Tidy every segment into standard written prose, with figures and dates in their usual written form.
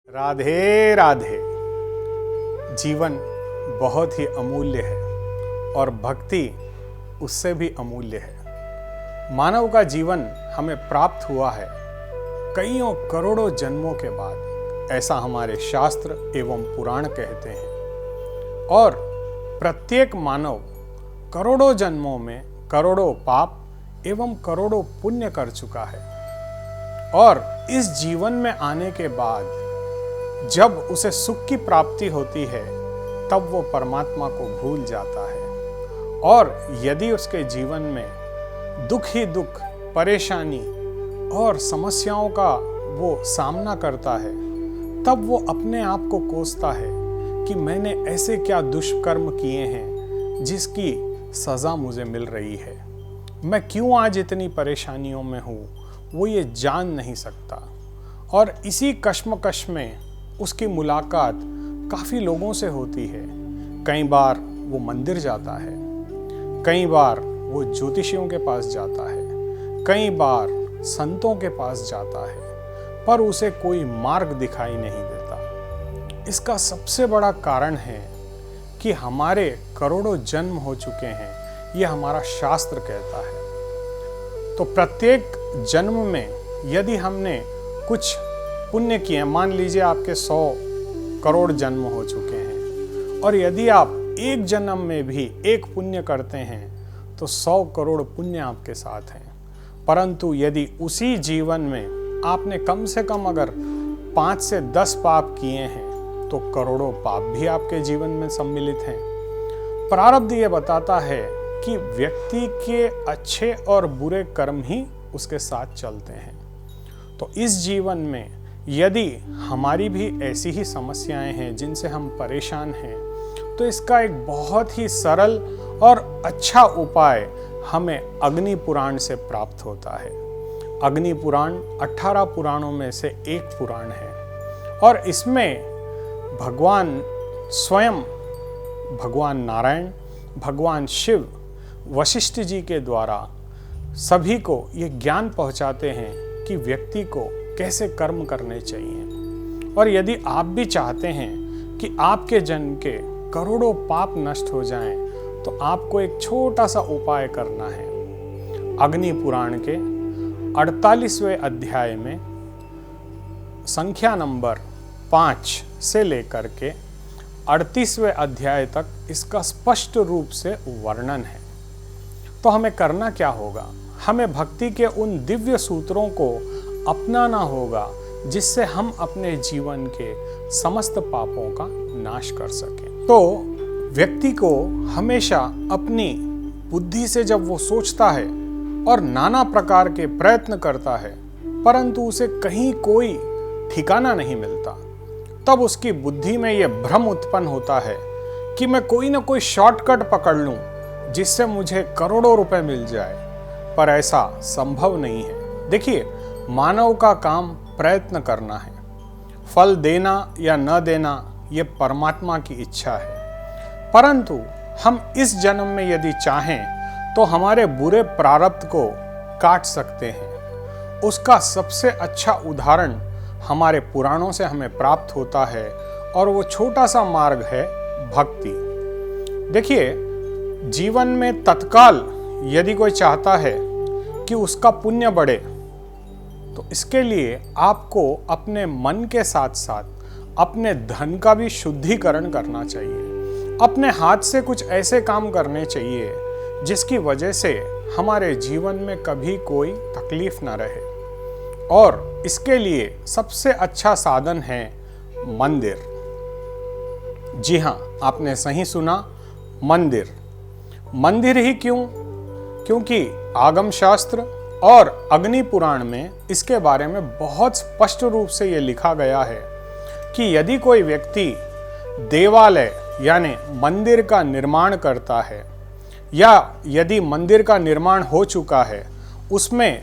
राधे राधे। जीवन बहुत ही अमूल्य है और भक्ति उससे भी अमूल्य है। मानव का जीवन हमें प्राप्त हुआ है कईयों करोड़ों जन्मों के बाद, ऐसा हमारे शास्त्र एवं पुराण कहते हैं। और प्रत्येक मानव करोड़ों जन्मों में करोड़ों पाप एवं करोड़ों पुण्य कर चुका है और इस जीवन में आने के बाद जब उसे सुख की प्राप्ति होती है तब वो परमात्मा को भूल जाता है। और यदि उसके जीवन में दुख ही दुख, परेशानी और समस्याओं का वो सामना करता है, तब वो अपने आप को कोसता है कि मैंने ऐसे क्या दुष्कर्म किए हैं जिसकी सज़ा मुझे मिल रही है, मैं क्यों आज इतनी परेशानियों में हूँ, वो ये जान नहीं सकता। और इसी कश्मकश में उसकी मुलाकात काफ़ी लोगों से होती है। कई बार वो मंदिर जाता है, कई बार वो ज्योतिषियों के पास जाता है, कई बार संतों के पास जाता है, पर उसे कोई मार्ग दिखाई नहीं देता। इसका सबसे बड़ा कारण है कि हमारे करोड़ों जन्म हो चुके हैं, ये हमारा शास्त्र कहता है। तो प्रत्येक जन्म में यदि हमने कुछ पुण्य किए, मान लीजिए आपके 100 करोड़ जन्म हो चुके हैं, और यदि आप एक जन्म में भी एक पुण्य करते हैं तो 100 करोड़ पुण्य आपके साथ हैं। परंतु यदि उसी जीवन में आपने कम से कम अगर 5 से 10 पाप किए हैं तो करोड़ों पाप भी आपके जीवन में सम्मिलित हैं। प्रारब्ध ये बताता है कि व्यक्ति के अच्छे और बुरे कर्म ही उसके साथ चलते हैं। तो इस जीवन में यदि हमारी भी ऐसी ही समस्याएं हैं जिनसे हम परेशान हैं, तो इसका एक बहुत ही सरल और अच्छा उपाय हमें अग्नि पुराण से प्राप्त होता है। अग्नि पुराण 18 पुराणों में से एक पुराण है और इसमें भगवान स्वयं, भगवान नारायण, भगवान शिव वशिष्ठ जी के द्वारा सभी को ये ज्ञान पहुंचाते हैं कि व्यक्ति को कैसे कर्म करने चाहिए। और यदि आप भी चाहते हैं कि आपके जन्म के करोड़ों पाप नष्ट हो जाएं, तो आपको एक छोटा सा उपाय करना है। अग्नि पुराण के 48वें अध्याय में संख्या नंबर 5 से लेकर के 38वें अध्याय तक इसका स्पष्ट रूप से वर्णन है। तो हमें करना क्या होगा? हमें भक्ति के उन दिव्य सूत्रों को अपनाना होगा जिससे हम अपने जीवन के समस्त पापों का नाश कर सकें। तो व्यक्ति को हमेशा अपनी बुद्धि से जब वो सोचता है और नाना प्रकार के प्रयत्न करता है, परंतु उसे कहीं कोई ठिकाना नहीं मिलता, तब उसकी बुद्धि में यह भ्रम उत्पन्न होता है कि मैं कोई ना कोई शॉर्टकट पकड़ लूं जिससे मुझे करोड़ों रुपए मिल जाए। पर ऐसा संभव नहीं है। देखिए, मानव का काम प्रयत्न करना है, फल देना या न देना ये परमात्मा की इच्छा है। परंतु हम इस जन्म में यदि चाहें तो हमारे बुरे प्रारब्ध को काट सकते हैं। उसका सबसे अच्छा उदाहरण हमारे पुराणों से हमें प्राप्त होता है और वो छोटा सा मार्ग है भक्ति। देखिए, जीवन में तत्काल यदि कोई चाहता है कि उसका पुण्य बढ़े, तो इसके लिए आपको अपने मन के साथ साथ अपने धन का भी शुद्धिकरण करना चाहिए। अपने हाथ से कुछ ऐसे काम करने चाहिए जिसकी वजह से हमारे जीवन में कभी कोई तकलीफ ना रहे। और इसके लिए सबसे अच्छा साधन है मंदिर। जी हाँ, आपने सही सुना, मंदिर। मंदिर ही क्यों? क्योंकि आगम शास्त्र और अग्नि पुराण में इसके बारे में बहुत स्पष्ट रूप से ये लिखा गया है कि यदि कोई व्यक्ति देवालय यानी मंदिर का निर्माण करता है, या यदि मंदिर का निर्माण हो चुका है, उसमें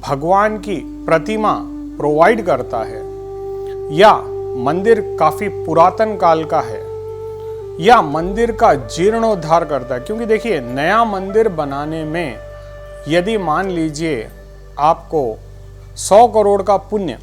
भगवान की प्रतिमा प्रोवाइड करता है, या मंदिर काफ़ी पुरातन काल का है, या मंदिर का जीर्णोद्धार करता है। क्योंकि देखिए, नया मंदिर बनाने में यदि मान लीजिए आपको 100 करोड़ का पुण्य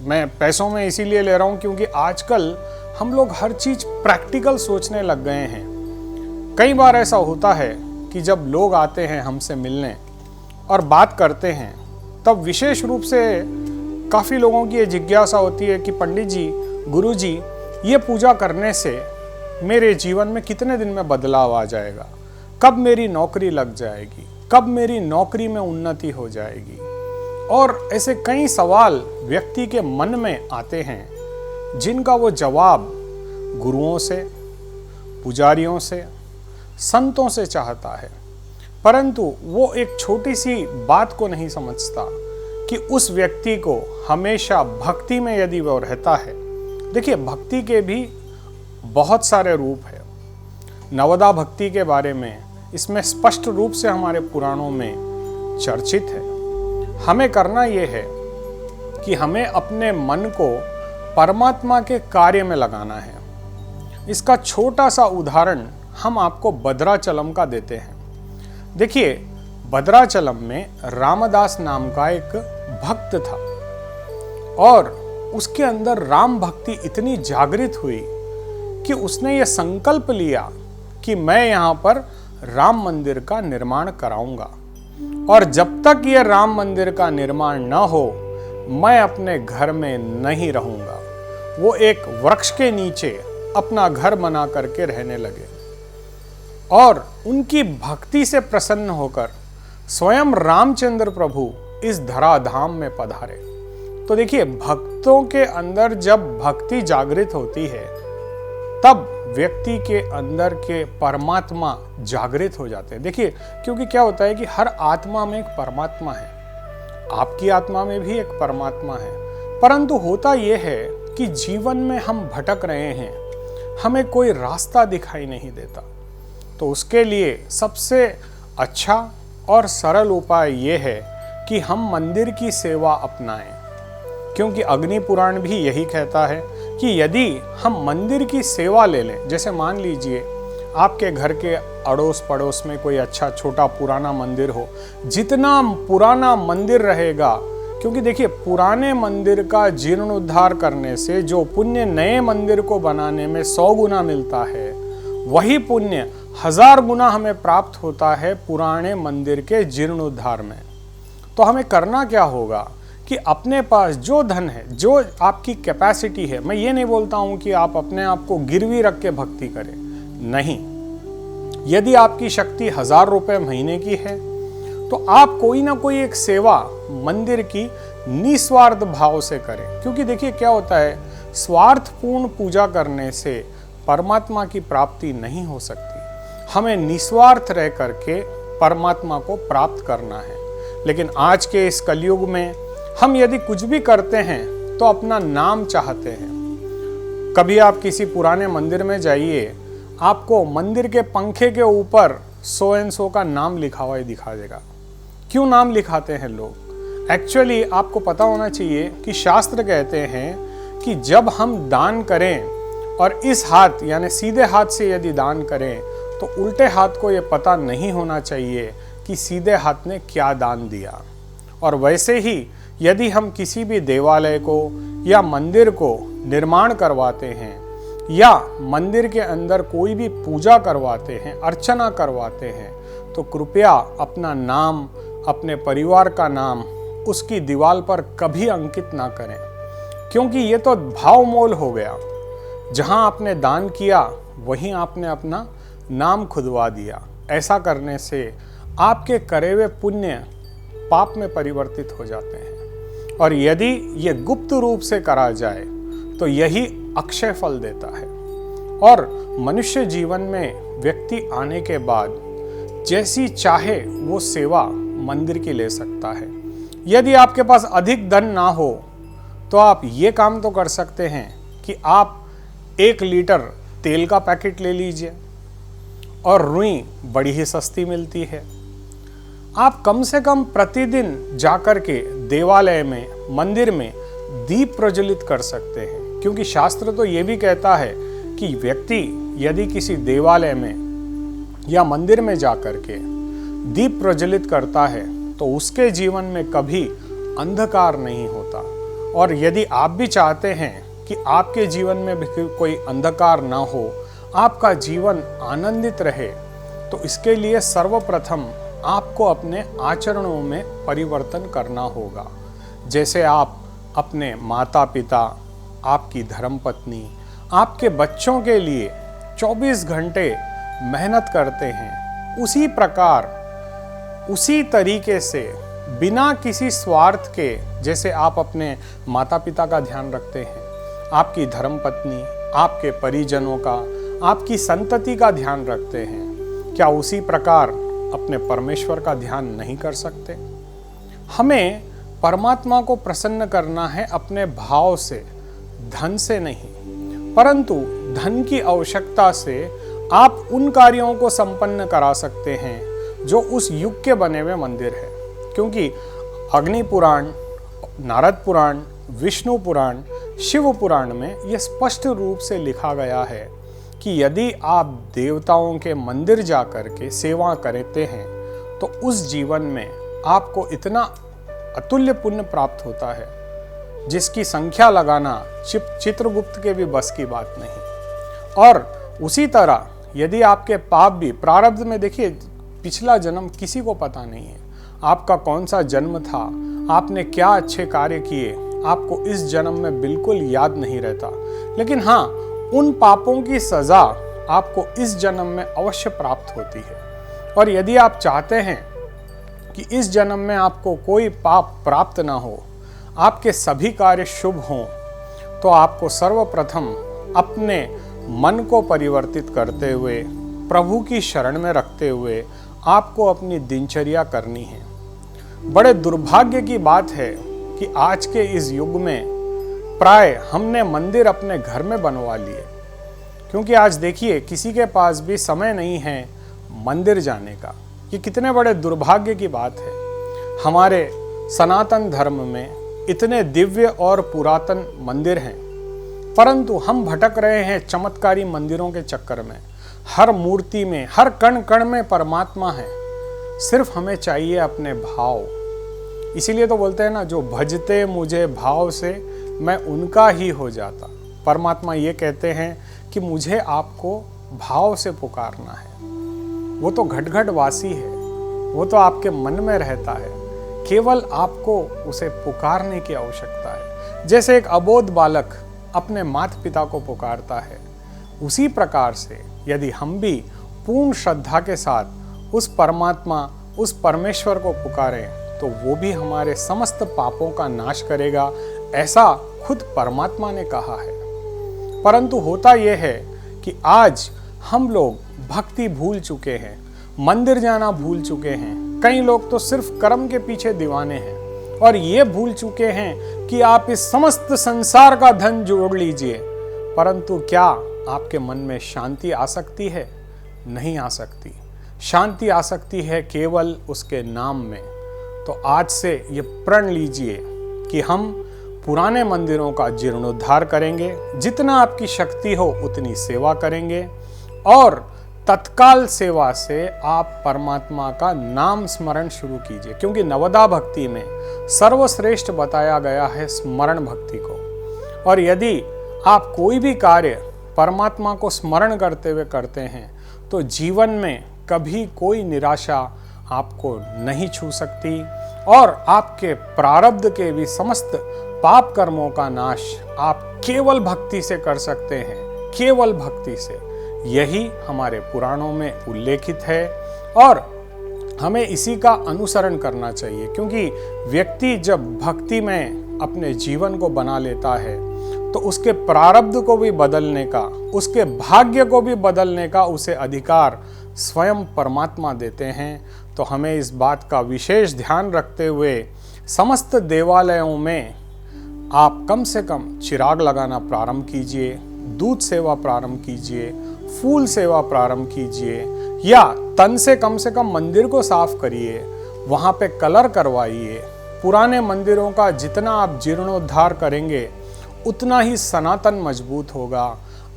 मैं पैसों में इसीलिए ले रहा हूँ क्योंकि आजकल हम लोग हर चीज प्रैक्टिकल सोचने लग गए हैं। कई बार ऐसा होता है कि जब लोग आते हैं हमसे मिलने और बात करते हैं, तब विशेष रूप से काफ़ी लोगों की ये जिज्ञासा होती है कि पंडित जी, गुरु जी, ये पूजा करने से मेरे जीवन में कितने दिन में बदलाव आ जाएगा, कब मेरी नौकरी लग जाएगी, कब मेरी नौकरी में उन्नति हो जाएगी। और ऐसे कई सवाल व्यक्ति के मन में आते हैं जिनका वो जवाब गुरुओं से, पुजारियों से, संतों से चाहता है, परंतु वो एक छोटी सी बात को नहीं समझता कि उस व्यक्ति को हमेशा भक्ति में यदि वो रहता है। देखिए, भक्ति के भी बहुत सारे रूप है। नवदा भक्ति के बारे में इसमें स्पष्ट रूप से हमारे पुराणों में चर्चित है। हमें करना ये है कि हमें अपने मन को परमात्मा के कार्य में लगाना है। इसका छोटा सा उदाहरण हम आपको भद्राचलम का देते हैं। देखिए, भद्राचलम में रामदास नाम का एक भक्त था और उसके अंदर राम भक्ति इतनी जागृत हुई कि उसने ये संकल्प लिया कि मैं यहाँ पर राम मंदिर का निर्माण कराऊंगा और जब तक ये राम मंदिर का निर्माण न हो मैं अपने घर में नहीं रहूंगा। वो एक वृक्ष के नीचे अपना घर बना करके रहने लगे और उनकी भक्ति से प्रसन्न होकर स्वयं रामचंद्र प्रभु इस धराधाम में पधारे। तो देखिए, भक्तों के अंदर जब भक्ति जागृत होती है तब व्यक्ति के अंदर के परमात्मा जागृत हो जाते हैं। देखिए, क्योंकि क्या होता है कि हर आत्मा में एक परमात्मा है, आपकी आत्मा में भी एक परमात्मा है, परंतु होता यह है कि जीवन में हम भटक रहे हैं, हमें कोई रास्ता दिखाई नहीं देता। तो उसके लिए सबसे अच्छा और सरल उपाय यह है कि हम मंदिर की सेवा अपनाएं, क्योंकि अग्नि पुराण भी यही कहता है कि यदि हम मंदिर की सेवा ले लें, जैसे मान लीजिए आपके घर के अड़ोस पड़ोस में कोई अच्छा छोटा पुराना मंदिर हो, जितना पुराना मंदिर रहेगा, क्योंकि देखिए पुराने मंदिर का जीर्णोद्धार करने से जो पुण्य नए मंदिर को बनाने में 100 गुना मिलता है, वही पुण्य 1000 गुना हमें प्राप्त होता है पुराने मंदिर के जीर्णोद्धार में। तो हमें करना क्या होगा कि अपने पास जो धन है, जो आपकी कैपेसिटी है, मैं ये नहीं बोलता हूं कि आप अपने आप को गिरवी रख के भक्ति करें, नहीं। यदि आपकी शक्ति 1000 रुपए महीने की है तो आप कोई ना कोई एक सेवा मंदिर की निस्वार्थ भाव से करें, क्योंकि देखिए क्या होता है, स्वार्थपूर्ण पूजा करने से परमात्मा की प्राप्ति नहीं हो सकती। हमें निस्वार्थ रह करके परमात्मा को प्राप्त करना है। लेकिन आज के इस कलयुग में हम यदि कुछ भी करते हैं तो अपना नाम चाहते हैं। कभी आप किसी पुराने मंदिर में जाइए, आपको मंदिर के पंखे के ऊपर सो एंड सो का नाम लिखा हुआ दिखा देगा। क्यों नाम लिखाते हैं लोग? एक्चुअली आपको पता होना चाहिए कि शास्त्र कहते हैं कि जब हम दान करें और इस हाथ यानी सीधे हाथ से यदि दान करें तो उल्टे हाथ को ये पता नहीं होना चाहिए कि सीधे हाथ ने क्या दान दिया। और वैसे ही यदि हम किसी भी देवालय को या मंदिर को निर्माण करवाते हैं या मंदिर के अंदर कोई भी पूजा करवाते हैं, अर्चना करवाते हैं, तो कृपया अपना नाम, अपने परिवार का नाम उसकी दीवार पर कभी अंकित ना करें, क्योंकि ये तो भावमोल हो गया। जहां आपने दान किया वहीं आपने अपना नाम खुदवा दिया। ऐसा करने से आपके करे हुए पुण्य पाप में परिवर्तित हो जाते हैं, और यदि ये गुप्त रूप से करा जाए तो यही अक्षय फल देता है। और मनुष्य जीवन में व्यक्ति आने के बाद जैसी चाहे वो सेवा मंदिर की ले सकता है। यदि आपके पास अधिक धन ना हो तो आप ये काम तो कर सकते हैं कि आप 1 लीटर तेल का पैकेट ले लीजिए, और रुई बड़ी ही सस्ती मिलती है। आप कम से कम प्रतिदिन जाकर के देवालय में, मंदिर में दीप प्रज्वलित कर सकते हैं, क्योंकि शास्त्र तो ये भी कहता है कि व्यक्ति यदि किसी देवालय में या मंदिर में जाकर के दीप प्रज्वलित करता है तो उसके जीवन में कभी अंधकार नहीं होता। और यदि आप भी चाहते हैं कि आपके जीवन में भी कोई अंधकार ना हो, आपका जीवन आनंदित रहे, तो इसके लिए सर्वप्रथम आपको अपने आचरणों में परिवर्तन करना होगा। जैसे आप अपने माता पिता, आपकी धर्मपत्नी, आपके बच्चों के लिए 24 घंटे मेहनत करते हैं, उसी प्रकार, उसी तरीके से, बिना किसी स्वार्थ के, जैसे आप अपने माता पिता का ध्यान रखते हैं, आपकी धर्मपत्नी, आपके परिजनों का, आपकी संतति का ध्यान रखते हैं, क्या उसी प्रकार अपने परमेश्वर का ध्यान नहीं कर सकते? हमें परमात्मा को प्रसन्न करना है अपने भाव से, धन से नहीं, परंतु धन की आवश्यकता से आप उन कार्यों को संपन्न करा सकते हैं जो उस युग के बने हुए मंदिर है। क्योंकि अग्नि पुराण, नारद पुराण, विष्णु पुराण, शिव पुराण में यह स्पष्ट रूप से लिखा गया है कि यदि आप देवताओं के मंदिर जाकर के सेवा करते हैं तो उस जीवन में आपको इतना अतुल्य पुण्य प्राप्त होता है जिसकी संख्या लगाना चित्रगुप्त के भी बस की बात नहीं। और उसी तरह यदि आपके पाप भी प्रारब्ध में, देखिए पिछला जन्म किसी को पता नहीं है, आपका कौन सा जन्म था, आपने क्या अच्छे कार्य किए, आपको इस जन्म में बिल्कुल याद नहीं रहता। लेकिन हाँ, उन पापों की सजा आपको इस जन्म में अवश्य प्राप्त होती है। और यदि आप चाहते हैं कि इस जन्म में आपको कोई पाप प्राप्त ना हो, आपके सभी कार्य शुभ हों, तो आपको सर्वप्रथम अपने मन को परिवर्तित करते हुए, प्रभु की शरण में रखते हुए आपको अपनी दिनचर्या करनी है। बड़े दुर्भाग्य की बात है कि आज के इस युग में प्राय हमने मंदिर अपने घर में बनवा लिए, क्योंकि आज देखिए किसी के पास भी समय नहीं है मंदिर जाने का। ये कितने बड़े दुर्भाग्य की बात है। हमारे सनातन धर्म में इतने दिव्य और पुरातन मंदिर हैं, परंतु हम भटक रहे हैं चमत्कारी मंदिरों के चक्कर में। हर मूर्ति में, हर कण कण में परमात्मा है, सिर्फ हमें चाहिए अपने भाव। इसीलिए तो बोलते हैं ना, जो भजते मुझे भाव से मैं उनका ही हो जाता। परमात्मा ये कहते हैं कि मुझे आपको भाव से पुकारना है। वो तो घट घट वासी है, वो तो आपके मन में रहता है, केवल आपको उसे पुकारने की आवश्यकता है। जैसे एक अबोध बालक अपने माता पिता को पुकारता है, उसी प्रकार से यदि हम भी पूर्ण श्रद्धा के साथ उस परमात्मा, उस परमेश्वर को पुकारें, तो वो भी हमारे समस्त पापों का नाश करेगा, ऐसा खुद परमात्मा ने कहा है। परंतु होता यह है कि आज हम लोग भक्ति भूल चुके हैं, मंदिर जाना भूल चुके हैं। कई लोग तो सिर्फ कर्म के पीछे दीवाने हैं और ये भूल चुके हैं कि आप इस समस्त संसार का धन जोड़ लीजिए, परंतु क्या आपके मन में शांति आ सकती है? नहीं आ सकती। शांति आ सकती है केवल उसके नाम में। तो आज से ये प्रण लीजिए कि हम पुराने मंदिरों का जीर्णोद्धार करेंगे, जितना आपकी शक्ति हो उतनी सेवा करेंगे, और तत्काल सेवा से आप परमात्मा का नाम स्मरण शुरू कीजिए। क्योंकि नवदा भक्ति में सर्वश्रेष्ठ बताया गया है स्मरण भक्ति को। और यदि आप कोई भी कार्य परमात्मा को स्मरण करते हुए करते हैं तो जीवन में कभी कोई निराशा आपको नहीं छू सकती, और आपके प्रारब्ध के भी समस्त पाप कर्मों का नाश आप केवल भक्ति से कर सकते हैं, केवल भक्ति से। यही हमारे पुराणों में उल्लेखित है और हमें इसी का अनुसरण करना चाहिए। क्योंकि व्यक्ति जब भक्ति में अपने जीवन को बना लेता है तो उसके प्रारब्ध को भी बदलने का, उसके भाग्य को भी बदलने का उसे अधिकार स्वयं परमात्मा देते हैं। तो हमें इस बात का विशेष ध्यान रखते हुए समस्त देवालयों में आप कम से कम चिराग लगाना प्रारंभ कीजिए, दूध सेवा प्रारंभ कीजिए, फूल सेवा प्रारंभ कीजिए, या तन से कम मंदिर को साफ करिए, वहाँ पे कलर करवाइए। पुराने मंदिरों का जितना आप जीर्णोद्धार करेंगे उतना ही सनातन मजबूत होगा,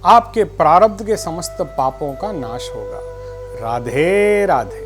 आपके प्रारब्ध के समस्त पापों का नाश होगा। राधे राधे।